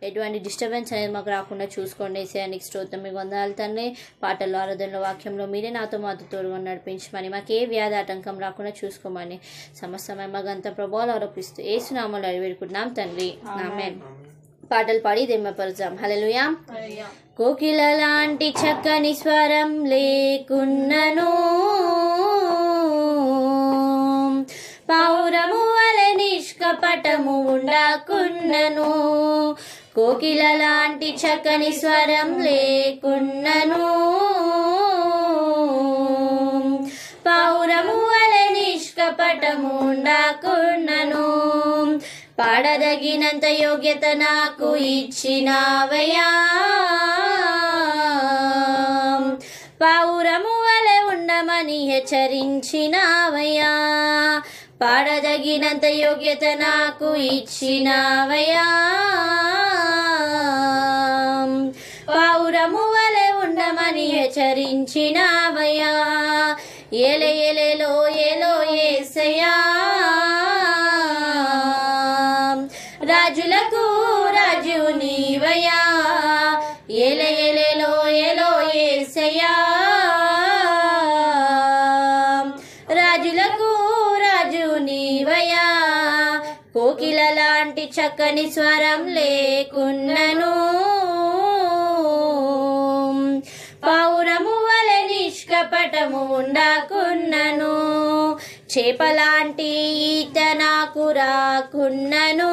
ఎటువంటి డిస్టర్బెన్స్ అనేది మాకు రాకుండా చూసుకోండి. ఏసయానికి స్తోత్రం, మీకు వందనాలు తండ్రి. పాటల్లో, ఆరాధనలో, వాక్యంలో మీరే నాతో మాతో తోడుగా నడిపించమని, మాకు ఏ వ్యాధి ఆటంకం రాకుండా చూసుకోమని సమస్తమై మగంత ప్రభావాలు ఆరోపిస్తూ ఏసునామములో అడిగి వేడుకుంటున్నాం తండ్రి, ఆమేన్. పాటలు పాడి దెమ్మపరుద్దాం. హల్లెలూయా. కోకిల లాంటి చక్కని స్వరం లేకున్నను, పౌరము వలె నిష్కపటము ఉండకున్నను. కోకిల లాంటి చక్కని స్వరం లేకున్నను, పౌరము వలె నిష్కపటము ఉండకున్నను. పాడదగినంత యోగ్యత నాకు ఇచ్చినావయ్యా, పౌరము వలె ఉండమని హెచ్చరించినావయ్యా. పాడదగినంత యోగ్యత నాకు ఇచ్చినావయ్యా, పౌరము వలె ఉండమని హెచ్చరించినావయ్యా. ఏలే ఏలేలో ఏలో యేసయ్యా, రాజులకు రాజు నీవయ్యా. ఏలే ఏలేలో ఏలో యేసయ్యా, రాజులకు రాజు నీవయ్యా. కోకిల లాంటి చక్కని స్వరం లేకున్నను, పౌరము వలె నిష్కపటము ఉండకున్నను. చేపలాంటి ఈత నాకు రాకున్నను,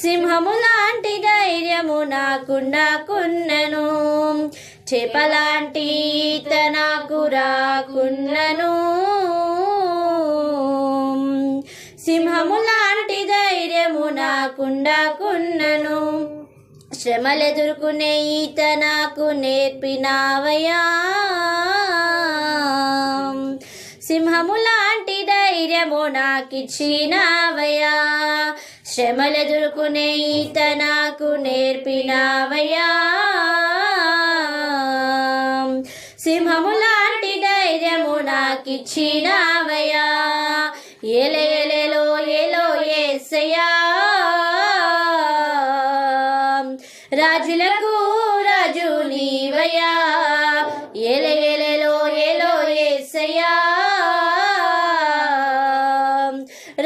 సింహము లాంటి ధైర్యము నాకుండకున్నను. చేపలాంటి ఈత నాకు రాకున్నను, సింహము లాంటి ధైర్యము నాకుండకున్నను. శ్రమలెదుర్కొనే ఈత నాకు నేర్పినావయ్యా, సింహము లాంటి ధైర్యము నాకిచ్చినావయ్యా. శ్రమలెదుర్కొనే ఈత నాకు నేర్పినావయ్యా, సింహము లాంటి ధైర్యము నాకిచ్చినావయ్యా. ఏలే ఏలేలో ఏలో యేసయ్యా, రాజులకు రాజు నీవయ్యా. ఏలే ఏలేలో ఏలో యేసయ్యా,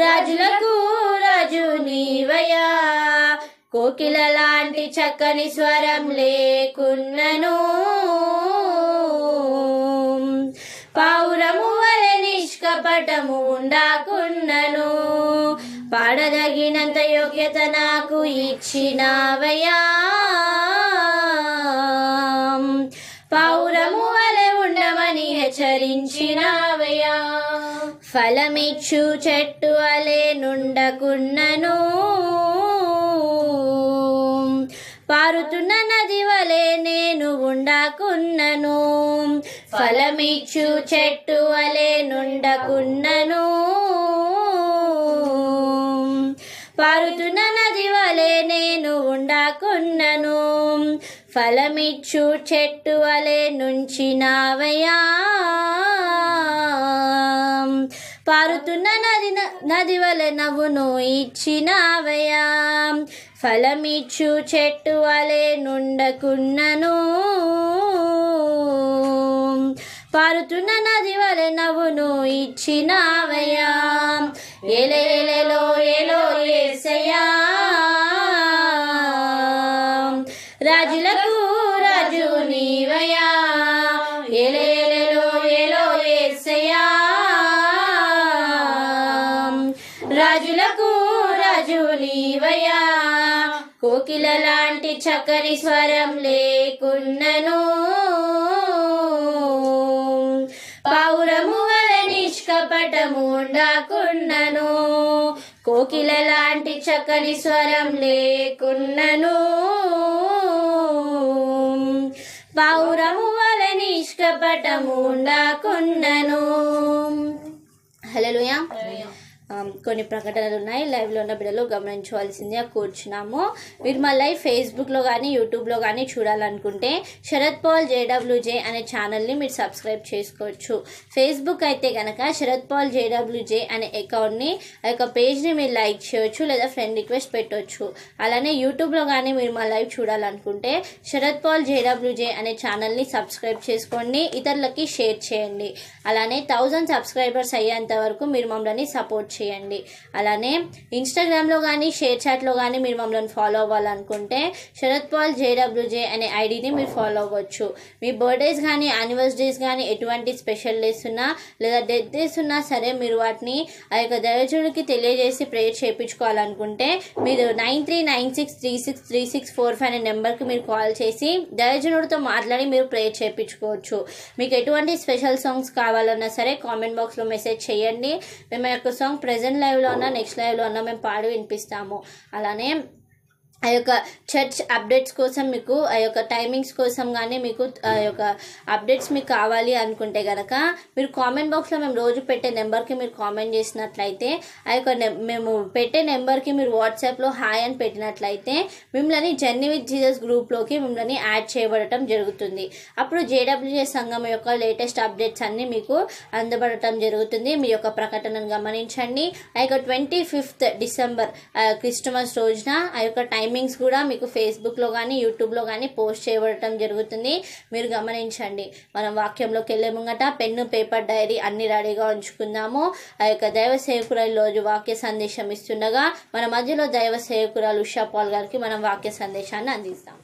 రాజులకు రాజు నీవయ్యా. కోకిల లాంటి చక్కని స్వరం లేకున్నను, పౌరము వలె నిష్కపటము ఉండకున్నను. పాడదగినంత యోగ్యత నాకు ఇచ్చినావయ్యా, పౌరము వలె ఉండమని హెచ్చరించినావయ్యా. ఫలమిచ్చు చెట్టు వలె నుండకున్నను, పారుతున్న నది వలె నేను ఉండకున్నను. ఫలమిచ్చు చెట్టు వలె నుండకున్నను, పారుతున్న నది వలె నేను ఉండకున్నను. ఫలమిచ్చు చెట్టు వలె నుంచినావయ్యా, పారుతున్న నది వలె నవ్వును ఇచ్చినావయ్యా. ఫలమిచ్చు చెట్టు వలె నుండకున్నను, పారుతున్న నది వలె నవ్వును ఇచ్చినావయ్యా. ఏలే ఏలేలో ఏలో యేసయ్యా, రాజులకు రాజు నీవయ్యా. ఏలే ఏలేలో ఏలో యేసయ్యా, రాజులకు రాజు నీవయ్యా. కోకిల లాంటి చక్కని స్వరం లేకున్నను, పౌరము వలె నిష్కపటము ఉండకున్నను. కోకిల లాంటి చక్కని స్వరం లేకున్నను, పౌరము వలె నిష్కపటము ఉండకున్నను. హల్లెలూయా. కొన్ని ప్రకటనలు ఉన్నాయి. లైవ్లో ఉన్న బిడ్డలు గమనించవలసిందిగా కూర్చున్నాము. మీరు మా లైవ్ ఫేస్బుక్లో కానీ యూట్యూబ్లో కానీ చూడాలనుకుంటే శరత్ పాల్ JWJ అనే ఛానల్ని మీరు సబ్స్క్రైబ్ చేసుకోవచ్చు. ఫేస్బుక్ అయితే కనుక శరత్ పాల్ JWJ అనే అకౌంట్ని ఆ యొక్క పేజ్ని మీరు లైక్ చేయొచ్చు లేదా ఫ్రెండ్ రిక్వెస్ట్ పెట్టవచ్చు. అలానే యూట్యూబ్లో కానీ మీరు మా లైవ్ చూడాలనుకుంటే శరత్ పాల్ JWJ అనే ఛానల్ని సబ్స్క్రైబ్ చేసుకోండి, ఇతరులకి షేర్ చేయండి. అలానే 1000 సబ్స్క్రైబర్స్ అయ్యేంత వరకు మీరు మమ్మల్ని సపోర్ట్ చేయండి. అలానే ఇన్స్టాగ్రామ్లో కానీ షేర్ చాట్లో కానీ మీరు మమ్మల్ని ఫాలో అవ్వాలనుకుంటే శరత్ పాల్ JWJ అనే ఐడిని మీరు ఫాలో అవ్వచ్చు. మీ బర్త్డేస్ కానీ యానివర్సరీస్ కానీ ఎటువంటి స్పెషల్ డేస్ ఉన్నా లేదా డెత్ డేస్ ఉన్నా సరే మీరు వాటిని ఆ యొక్క దైవజనుడికి తెలియజేసి ప్రేయర్ చేయించుకోవాలనుకుంటే మీరు 9396363645 అనే నెంబర్కి మీరు కాల్ చేసి దైవజనుడితో మాట్లాడి మీరు ప్రేయర్ చేయించుకోవచ్చు. మీకు ఎటువంటి స్పెషల్ సాంగ్స్ కావాలన్నా సరే కామెంట్ బాక్స్లో మెసేజ్ చేయండి. మేము ఆ యొక్క సాంగ్ ప్రెజెంట్ లైవ్లో ఉన్నా నెక్స్ట్ లైవ్లో ఉన్నా మేము పాడి వినిపిస్తాము. అలానే ఆ యొక్క చర్చ్ అప్డేట్స్ కోసం మీకు ఆ యొక్క టైమింగ్స్ కోసం కానీ మీకు ఆ యొక్క అప్డేట్స్ మీకు కావాలి అనుకుంటే కనుక మీరు కామెంట్ బాక్స్లో మేము రోజు పెట్టే నెంబర్కి మీరు కామెంట్ చేసినట్లయితే ఆ యొక్క మేము పెట్టే నెంబర్కి మీరు వాట్సాప్లో హాయ్ అని పెట్టినట్లయితే మిమ్మల్ని జర్నీ విత్ జీసస్ గ్రూప్లోకి మిమ్మల్ని యాడ్ చేయబడటం జరుగుతుంది. అప్పుడు JWJ సంఘం యొక్క లేటెస్ట్ అప్డేట్స్ అన్నీ మీకు అందబడటం జరుగుతుంది. మీ యొక్క ప్రకటనను గమనించండి. ఆ యొక్క 25th డిసెంబర్ క్రిస్టమస్ రోజున ఆ యొక్క టైమింగ్స్ కూడా మీకు ఫేస్బుక్లో కానీ యూట్యూబ్లో కానీ పోస్ట్ చేయబడటం జరుగుతుంది. మీరు గమనించండి. మనం వాక్యంలోకి వెళ్ళే ముంగట పెన్ను పేపర్ డైరీ అన్ని రెడీగా ఉంచుకుందాము. ఆ యొక్క దైవ సేవకురాలు రోజు వాక్య సందేశం ఇస్తుండగా మన మధ్యలో దైవ సేవకురాలు ఉషా పాల్ గారికి మనం వాక్య సందేశాన్ని అందిస్తాం.